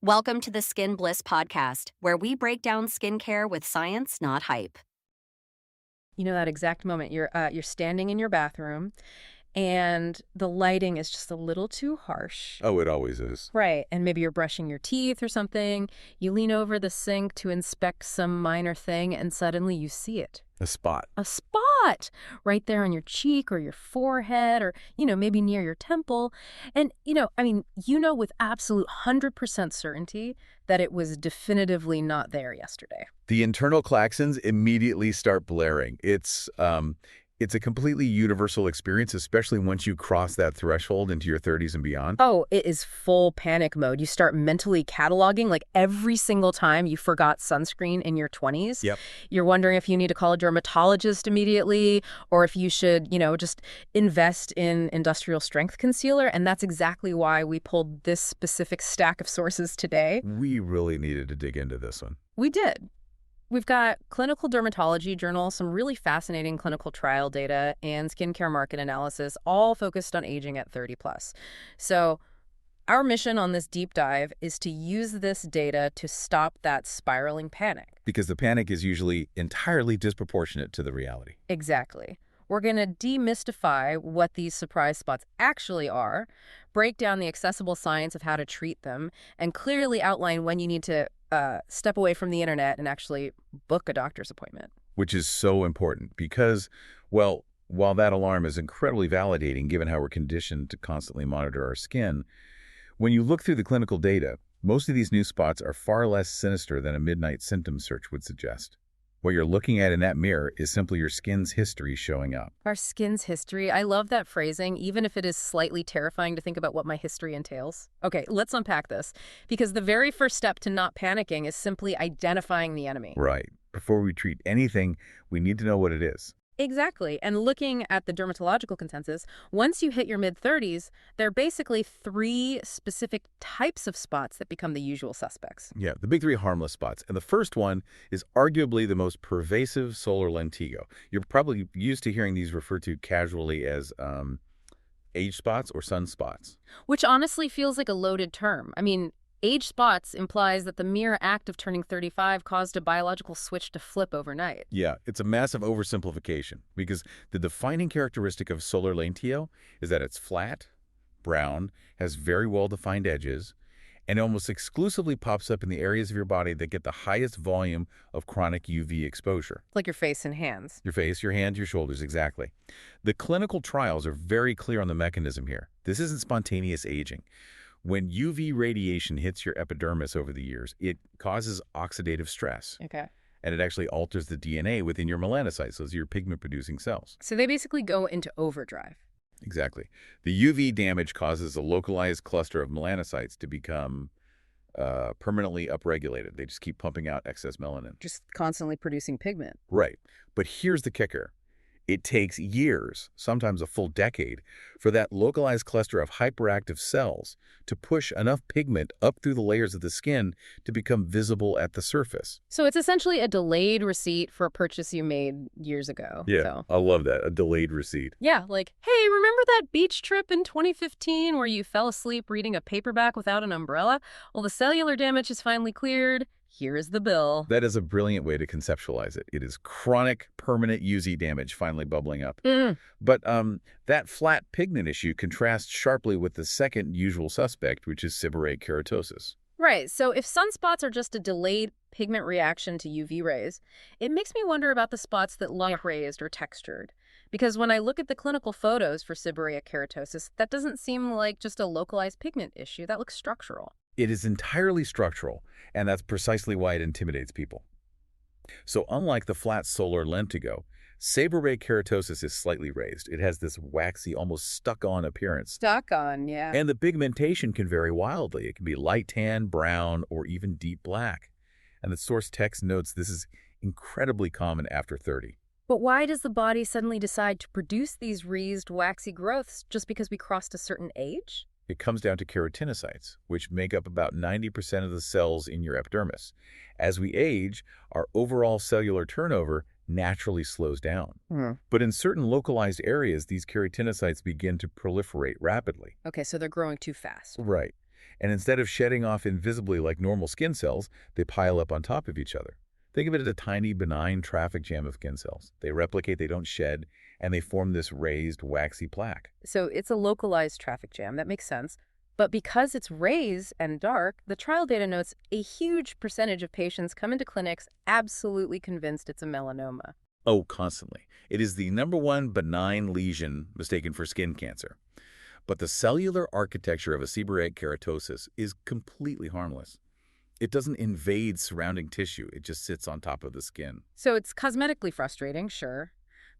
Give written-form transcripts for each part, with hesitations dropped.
Welcome to the Skin Bliss podcast, where we break down skincare with science, not hype. You know that exact moment you're standing in your bathroom and the lighting is just a little too harsh. Oh, it always is. Right, and maybe you're brushing your teeth or something. You lean over the sink to inspect some minor thing and suddenly you see it. A spot. A spot right there on your cheek or your forehead or, maybe near your temple. And, with absolute 100% certainty that it was definitively not there yesterday. The internal claxons immediately start blaring. It's a completely universal experience, especially once you cross that threshold into your 30s and beyond. Oh, it is full panic mode. You start mentally cataloging like every single time you forgot sunscreen in your 20s. Yep. You're wondering if you need to call a dermatologist immediately or if you should, just invest in industrial strength concealer. And that's exactly why we pulled this specific stack of sources today. We really needed to dig into this one. We did. We've got Clinical Dermatology Journal, some really fascinating clinical trial data, and skincare market analysis, all focused on aging at 30 plus. So our mission on this deep dive is to use this data to stop that spiraling panic. Because the panic is usually entirely disproportionate to the reality. Exactly. We're going to demystify what these surprise spots actually are, break down the accessible science of how to treat them, and clearly outline when you need to step away from the internet and actually book a doctor's appointment. Which is so important because, well, while that alarm is incredibly validating given how we're conditioned to constantly monitor our skin, when you look through the clinical data, most of these new spots are far less sinister than a midnight symptom search would suggest. What you're looking at in that mirror is simply your skin's history showing up. Our skin's history. I love that phrasing, even if it is slightly terrifying to think about what my history entails. Okay, let's unpack this. Because the very first step to not panicking is simply identifying the enemy. Right. Before we treat anything, we need to know what it is. Exactly. And looking at the dermatological consensus, once you hit your mid-30s, there are basically 3 specific types of spots that become the usual suspects. Yeah, the big 3 harmless spots. And the first one is arguably the most pervasive solar lentigo. You're probably used to hearing these referred to casually as age spots or sunspots. Which honestly feels like a loaded term. I mean, age spots implies that the mere act of turning 35 caused a biological switch to flip overnight. Yeah, it's a massive oversimplification because the defining characteristic of solar lentigo is that it's flat, brown, has very well-defined edges, and almost exclusively pops up in the areas of your body that get the highest volume of chronic UV exposure. Like your face and hands. Your face, your hands, your shoulders, exactly. The clinical trials are very clear on the mechanism here. This isn't spontaneous aging. When UV radiation hits your epidermis over the years, it causes oxidative stress. Okay. And it actually alters the DNA within your melanocytes, those are your pigment-producing cells. So they basically go into overdrive. Exactly. The UV damage causes a localized cluster of melanocytes to become permanently upregulated. They just keep pumping out excess melanin. Just constantly producing pigment. Right. But here's the kicker. It takes years, sometimes a full decade, for that localized cluster of hyperactive cells to push enough pigment up through the layers of the skin to become visible at the surface. So it's essentially a delayed receipt for a purchase you made years ago. Yeah, so. I love that, a delayed receipt. Yeah, like, hey, remember that beach trip in 2015 where you fell asleep reading a paperback without an umbrella? Well, the cellular damage is finally cleared. Here is the bill. That is a brilliant way to conceptualize it. It is chronic, permanent UV damage finally bubbling up. But that flat pigment issue contrasts sharply with the second usual suspect, which is seborrheic keratosis. Right. So if sunspots are just a delayed pigment reaction to UV rays, it makes me wonder about the spots that look raised or textured. Because when I look at the clinical photos for seborrheic keratosis, that doesn't seem like just a localized pigment issue. That looks structural. It is entirely structural, and that's precisely why it intimidates people. So unlike the flat solar lentigo, seborrheic keratosis is slightly raised. It has this waxy, almost stuck-on appearance. Stuck on, yeah. And the pigmentation can vary wildly. It can be light tan, brown, or even deep black. And the source text notes this is incredibly common after 30. But why does the body suddenly decide to produce these raised, waxy growths just because we crossed a certain age? It comes down to keratinocytes, which make up about 90% of the cells in your epidermis. As we age, our overall cellular turnover naturally slows down. But in certain localized areas, these keratinocytes begin to proliferate rapidly. Okay, so they're growing too fast. Right. And instead of shedding off invisibly like normal skin cells, they pile up on top of each other. Think of it as a tiny, benign traffic jam of skin cells. They replicate, they don't shed, and they form this raised, waxy plaque. So it's a localized traffic jam. That makes sense. But because it's raised and dark, the trial data notes a huge percentage of patients come into clinics absolutely convinced it's a melanoma. Oh, constantly. It is the #1 benign lesion mistaken for skin cancer. But the cellular architecture of a seborrheic keratosis is completely harmless. It doesn't invade surrounding tissue. It just sits on top of the skin. So it's cosmetically frustrating, sure,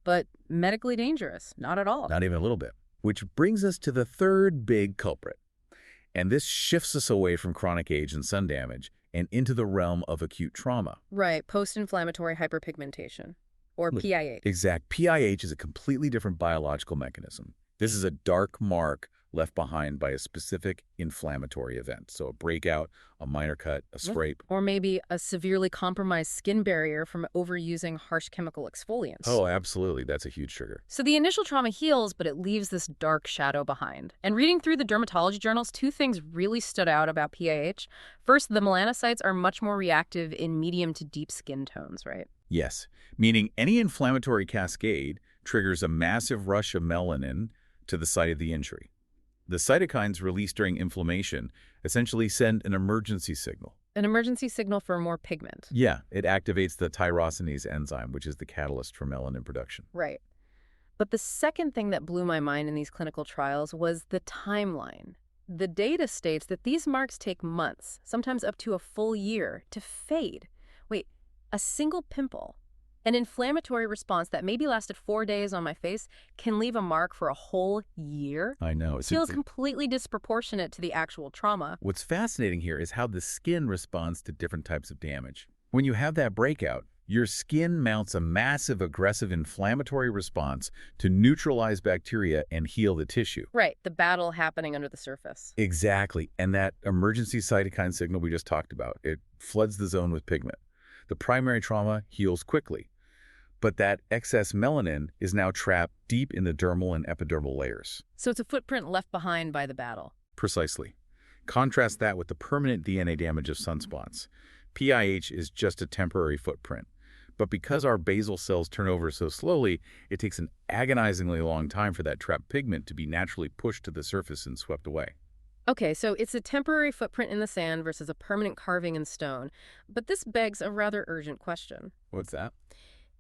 but medically dangerous, not at all. Not even a little bit. Which brings us to the third big culprit. And this shifts us away from chronic age and sun damage and into the realm of acute trauma. Right, post-inflammatory hyperpigmentation, or PIH. Exact. PIH is a completely different biological mechanism. This is a dark mark left behind by a specific inflammatory event. So a breakout, a minor cut, a scrape. Or maybe a severely compromised skin barrier from overusing harsh chemical exfoliants. Oh, absolutely. That's a huge trigger. So the initial trauma heals, but it leaves this dark shadow behind. And reading through the dermatology journals, two things really stood out about PIH. First, the melanocytes are much more reactive in medium to deep skin tones, right? Yes, meaning any inflammatory cascade triggers a massive rush of melanin to the site of the injury. The cytokines released during inflammation essentially send an emergency signal. An emergency signal for more pigment. Yeah, it activates the tyrosinase enzyme, which is the catalyst for melanin production. Right. But the second thing that blew my mind in these clinical trials was the timeline. The data states that these marks take months, sometimes up to a full year, to fade. Wait, a single pimple, an inflammatory response that maybe lasted 4 days on my face, can leave a mark for a whole year? I know. It feels completely disproportionate to the actual trauma. What's fascinating here is how the skin responds to different types of damage. When you have that breakout, your skin mounts a massive aggressive inflammatory response to neutralize bacteria and heal the tissue. Right, the battle happening under the surface. Exactly. And that emergency cytokine signal we just talked about, it floods the zone with pigment. The primary trauma heals quickly, but that excess melanin is now trapped deep in the dermal and epidermal layers. So it's a footprint left behind by the battle. Precisely. Contrast that with the permanent DNA damage of sunspots. PIH is just a temporary footprint. But because our basal cells turn over so slowly, it takes an agonizingly long time for that trapped pigment to be naturally pushed to the surface and swept away. Okay, so it's a temporary footprint in the sand versus a permanent carving in stone. But this begs a rather urgent question. What's that?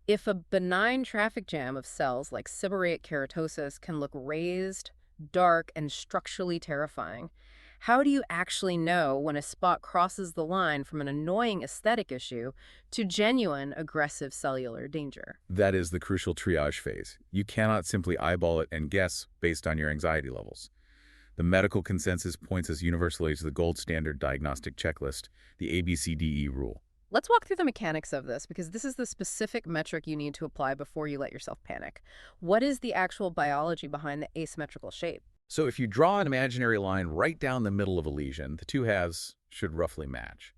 If a benign traffic jam of cells like seborrheic keratosis can look raised, dark, and structurally terrifying, how do you actually know when a spot crosses the line from an annoying aesthetic issue to genuine aggressive cellular danger? That is the crucial triage phase. You cannot simply eyeball it and guess based on your anxiety levels. The medical consensus points us universally to the gold standard diagnostic checklist, the ABCDE rule. Let's walk through the mechanics of this, because this is the specific metric you need to apply before you let yourself panic. What is the actual biology behind the asymmetrical shape? So if you draw an imaginary line right down the middle of a lesion, the two halves should roughly match.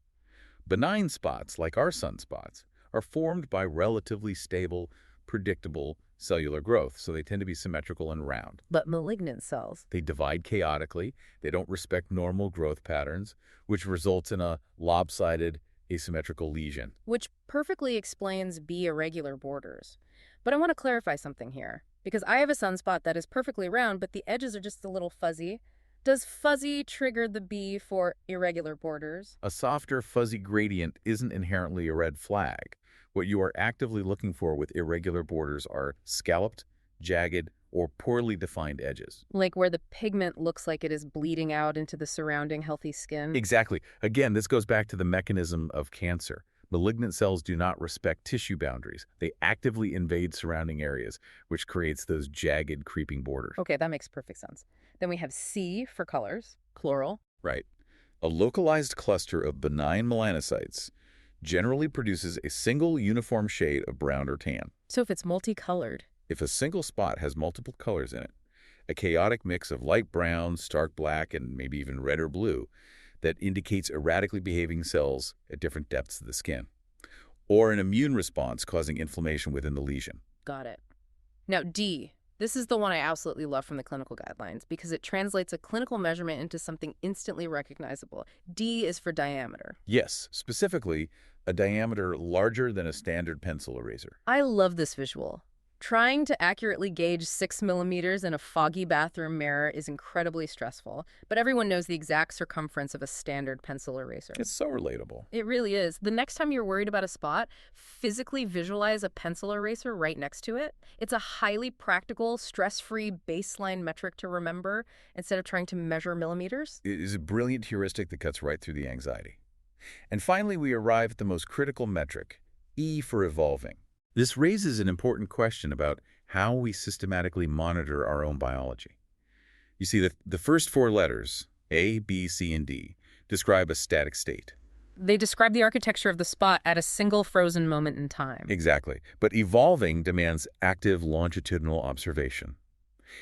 Benign spots, like our sunspots, are formed by relatively stable, predictable cellular growth, so they tend to be symmetrical and round. But malignant cells? They divide chaotically, they don't respect normal growth patterns, which results in a lopsided, asymmetrical lesion. Which perfectly explains B irregular borders. But I want to clarify something here, because I have a sunspot that is perfectly round, but the edges are just a little fuzzy. Does fuzzy trigger the B for irregular borders? A softer, fuzzy gradient isn't inherently a red flag. What you are actively looking for with irregular borders are scalloped, jagged, or poorly defined edges. Like where the pigment looks like it is bleeding out into the surrounding healthy skin? Exactly. Again, this goes back to the mechanism of cancer. Malignant cells do not respect tissue boundaries. They actively invade surrounding areas, which creates those jagged, creeping borders. Okay, that makes perfect sense. Then we have C for colors, chloral. Right. A localized cluster of benign melanocytes generally produces a single uniform shade of brown or tan. So if it's multicolored? If a single spot has multiple colors in it, a chaotic mix of light brown, stark black, and maybe even red or blue, that indicates erratically behaving cells at different depths of the skin, or an immune response causing inflammation within the lesion. Got it. Now D, This is the one I absolutely love from the clinical guidelines because it translates a clinical measurement into something instantly recognizable. D is for diameter. Yes, specifically, a diameter larger than a standard pencil eraser. I love this visual. Trying to accurately gauge 6 millimeters in a foggy bathroom mirror is incredibly stressful, but everyone knows the exact circumference of a standard pencil eraser. It's so relatable. It really is. The next time you're worried about a spot, physically visualize a pencil eraser right next to it. It's a highly practical, stress-free baseline metric to remember instead of trying to measure millimeters. It is a brilliant heuristic that cuts right through the anxiety. And finally, we arrive at the most critical metric, E for evolving. This raises an important question about how we systematically monitor our own biology. You see, the first four letters, A, B, C, and D, describe a static state. They describe the architecture of the spot at a single frozen moment in time. Exactly. But evolving demands active longitudinal observation.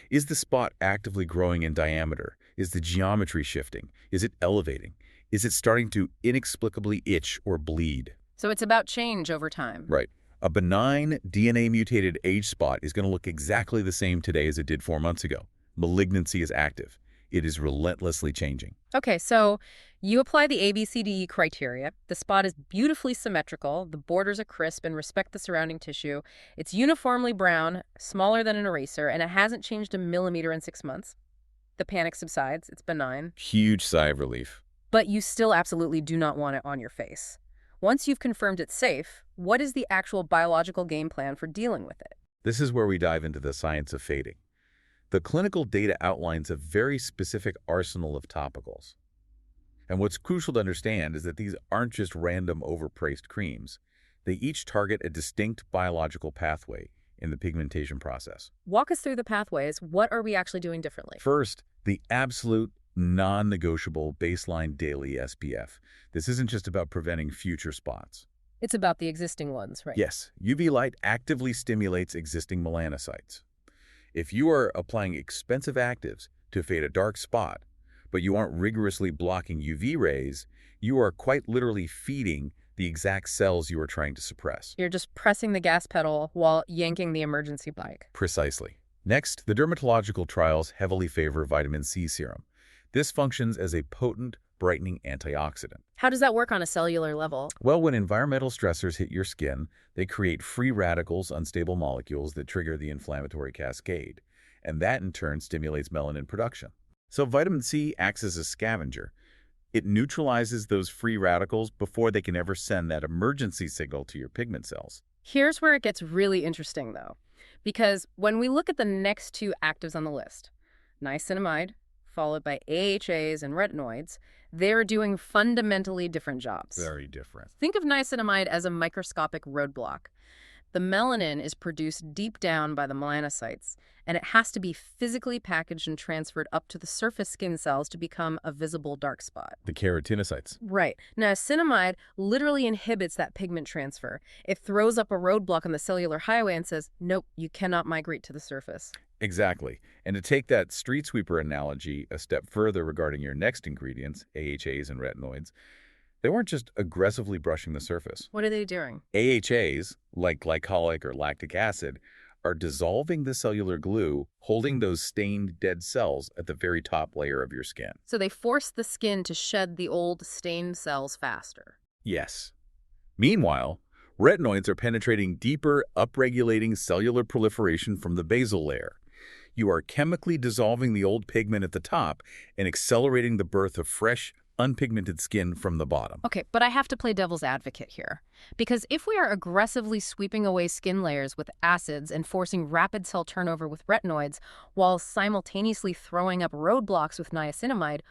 Is the spot actively growing in diameter? Is the geometry shifting? Is it elevating? Is it starting to inexplicably itch or bleed? So it's about change over time. Right. A benign DNA-mutated age spot is going to look exactly the same today as it did 4 months ago. Malignancy is active. It is relentlessly changing. Okay, so you apply the ABCDE criteria. The spot is beautifully symmetrical. The borders are crisp and respect the surrounding tissue. It's uniformly brown, smaller than an eraser, and it hasn't changed a millimeter in 6 months. The panic subsides. It's benign. Huge sigh of relief. But you still absolutely do not want it on your face. Once you've confirmed it's safe, what is the actual biological game plan for dealing with it? This is where we dive into the science of fading. The clinical data outlines a very specific arsenal of topicals. And what's crucial to understand is that these aren't just random overpriced creams. They each target a distinct biological pathway in the pigmentation process. Walk us through the pathways. What are we actually doing differently? First, the absolute non-negotiable baseline daily SPF. This isn't just about preventing future spots. It's about the existing ones, right? Yes, UV light actively stimulates existing melanocytes. If you are applying expensive actives to fade a dark spot, but you aren't rigorously blocking UV rays, you are quite literally feeding the exact cells you are trying to suppress. You're just pressing the gas pedal while yanking the emergency brake. Precisely. Next, the dermatological trials heavily favor vitamin C serum. This functions as a potent, brightening antioxidant. How does that work on a cellular level? Well, when environmental stressors hit your skin, they create free radicals, unstable molecules that trigger the inflammatory cascade, and that in turn stimulates melanin production. So vitamin C acts as a scavenger. It neutralizes those free radicals before they can ever send that emergency signal to your pigment cells. Here's where it gets really interesting, though, because when we look at the next two actives on the list, niacinamide, followed by AHAs and retinoids, they're doing fundamentally different jobs. Very different. Think of niacinamide as a microscopic roadblock. The melanin is produced deep down by the melanocytes, and it has to be physically packaged and transferred up to the surface skin cells to become a visible dark spot. The keratinocytes. Right. Niacinamide literally inhibits that pigment transfer. It throws up a roadblock on the cellular highway and says, nope, you cannot migrate to the surface. Exactly. And to take that street sweeper analogy a step further regarding your next ingredients, AHAs and retinoids, they weren't just aggressively brushing the surface. What are they doing? AHAs, like glycolic or lactic acid, are dissolving the cellular glue, holding those stained dead cells at the very top layer of your skin. So they force the skin to shed the old stained cells faster. Yes. Meanwhile, retinoids are penetrating deeper, upregulating cellular proliferation from the basal layer. You are chemically dissolving the old pigment at the top and accelerating the birth of fresh, unpigmented skin from the bottom. Okay, but I have to play devil's advocate here. Because if we are aggressively sweeping away skin layers with acids and forcing rapid cell turnover with retinoids while simultaneously throwing up roadblocks with niacinamide,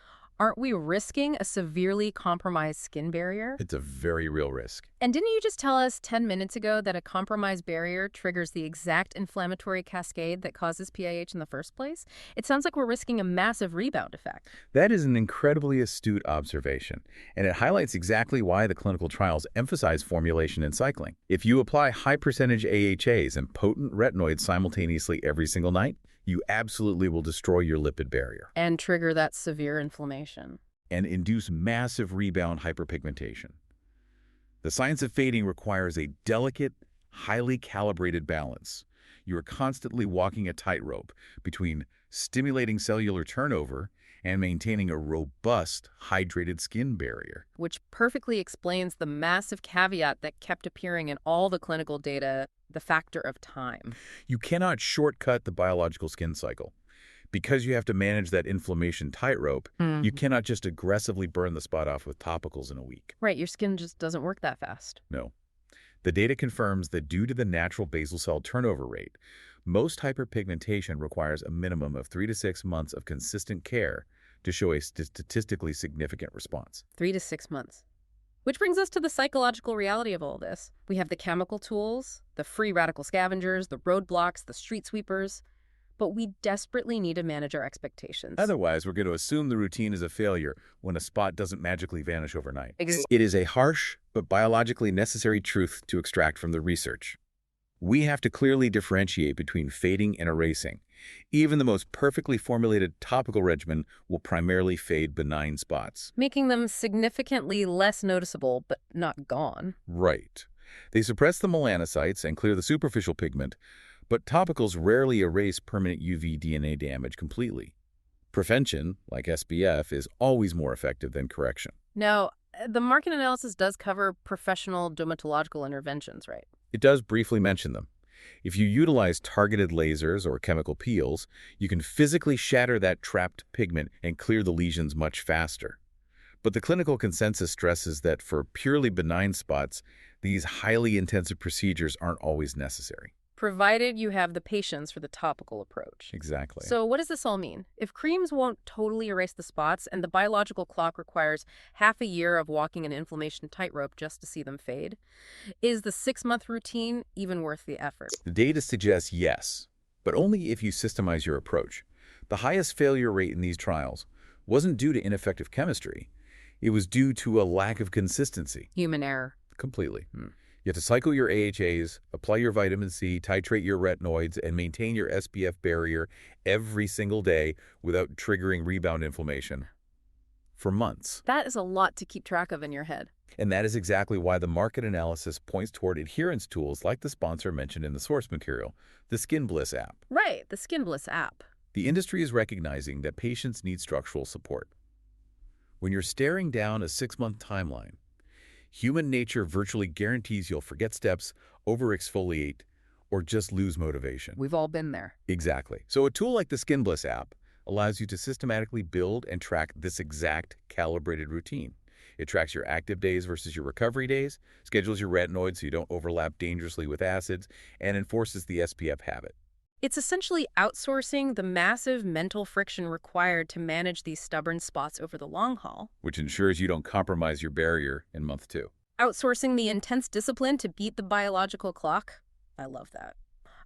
aren't we risking a severely compromised skin barrier? It's a very real risk. And didn't you just tell us 10 minutes ago that a compromised barrier triggers the exact inflammatory cascade that causes PAH in the first place? It sounds like we're risking a massive rebound effect. That is an incredibly astute observation, and it highlights exactly why the clinical trials emphasize formulation and cycling. If you apply high-percentage AHAs and potent retinoids simultaneously every single night, you absolutely will destroy your lipid barrier. And trigger that severe inflammation. And induce massive rebound hyperpigmentation. The science of fading requires a delicate, highly calibrated balance. You are constantly walking a tightrope between stimulating cellular turnover and maintaining a robust, hydrated skin barrier. Which perfectly explains the massive caveat that kept appearing in all the clinical data, the factor of time. You cannot shortcut the biological skin cycle. Because you have to manage that inflammation tightrope, you cannot just aggressively burn the spot off with topicals in a week. Right, your skin just doesn't work that fast. No. The data confirms that due to the natural basal cell turnover rate, most hyperpigmentation requires a minimum of 3 to 6 months of consistent care to show a statistically significant response. 3 to 6 months. Which brings us to the psychological reality of all this. We have the chemical tools, the free radical scavengers, the roadblocks, the street sweepers, but we desperately need to manage our expectations. Otherwise, we're going to assume the routine is a failure when a spot doesn't magically vanish overnight. Ex- It is a harsh but biologically necessary truth to extract from the research. We have to clearly differentiate between fading and erasing. Even the most perfectly formulated topical regimen will primarily fade benign spots. Making them significantly less noticeable, but not gone. Right. They suppress the melanocytes and clear the superficial pigment, but topicals rarely erase permanent UV DNA damage completely. Prevention, like SPF, is always more effective than correction. Now, the market analysis does cover professional dermatological interventions, right? It does briefly mention them. If you utilize targeted lasers or chemical peels, you can physically shatter that trapped pigment and clear the lesions much faster. But the clinical consensus stresses that for purely benign spots, these highly intensive procedures aren't always necessary. Provided you have the patience for the topical approach. Exactly. So what does this all mean? If creams won't totally erase the spots and the biological clock requires half a year of walking an inflammation tightrope just to see them fade, is the 6-month routine even worth the effort? The data suggests yes, but only if you systemize your approach. The highest failure rate in these trials wasn't due to ineffective chemistry. It was due to a lack of consistency. Human error. Completely. You have to cycle your AHAs, apply your vitamin C, titrate your retinoids, and maintain your SPF barrier every single day without triggering rebound inflammation for months. That is a lot to keep track of in your head. And that is exactly why the market analysis points toward adherence tools like the sponsor mentioned in the source material, the Skin Bliss app. Right, the Skin Bliss app. The industry is recognizing that patients need structural support. When you're staring down a 6-month timeline, human nature virtually guarantees you'll forget steps, over-exfoliate, or just lose motivation. We've all been there. Exactly. So a tool like the Skin Bliss app allows you to systematically build and track this exact calibrated routine. It tracks your active days versus your recovery days, schedules your retinoids so you don't overlap dangerously with acids, and enforces the SPF habit. It's essentially outsourcing the massive mental friction required to manage these stubborn spots over the long haul. Which ensures you don't compromise your barrier in month 2. Outsourcing the intense discipline to beat the biological clock. I love that.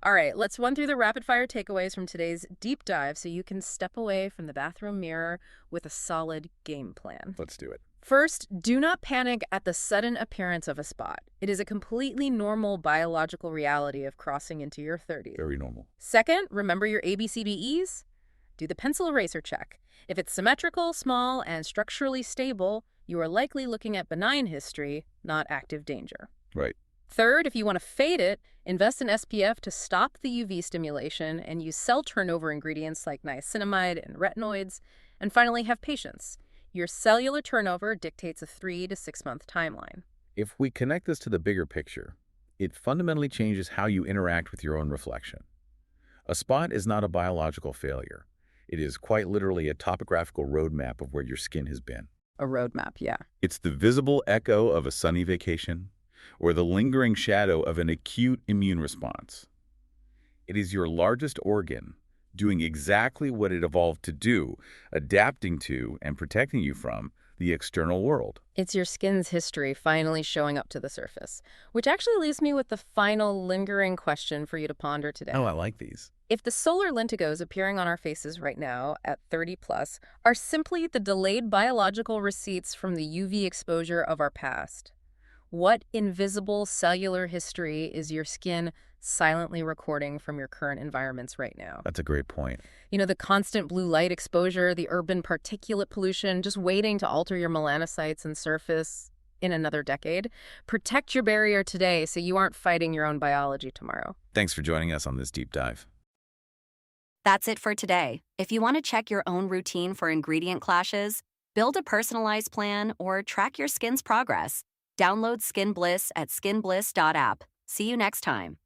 All right, let's run through the rapid-fire takeaways from today's deep dive so you can step away from the bathroom mirror with a solid game plan. Let's do it. First, do not panic at the sudden appearance of a spot. It is a completely normal biological reality of crossing into your 30s. Very normal. Second, remember your ABCDEs? Do the pencil eraser check. If it's symmetrical, small, and structurally stable, you are likely looking at benign history, not active danger. Right. Third, if you want to fade it, invest in SPF to stop the UV stimulation and use cell turnover ingredients like niacinamide and retinoids. And finally, have patience. Your cellular turnover dictates a 3 to 6 month timeline. If we connect this to the bigger picture, it fundamentally changes how you interact with your own reflection. A spot is not a biological failure. It is quite literally a topographical roadmap of where your skin has been. A roadmap, yeah. It's the visible echo of a sunny vacation or the lingering shadow of an acute immune response. It is your largest organ doing exactly what it evolved to do, adapting to and protecting you from the external world. It's your skin's history finally showing up to the surface, which actually leaves me with the final lingering question for you to ponder today. Oh, I like these. If the solar lentigos appearing on our faces right now at 30 plus are simply the delayed biological receipts from the UV exposure of our past, what invisible cellular history is your skin silently recording from your current environments right now? That's a great point. You know, the constant blue light exposure, the urban particulate pollution, just waiting to alter your melanocytes and surface. in another decade. Protect your barrier today so you aren't fighting your own biology tomorrow. Thanks for joining us on this deep dive. That's it for today. If you want to check your own routine for ingredient clashes, build a personalized plan, or track your skin's progress, download Skin Bliss at skinbliss.app. See you next time.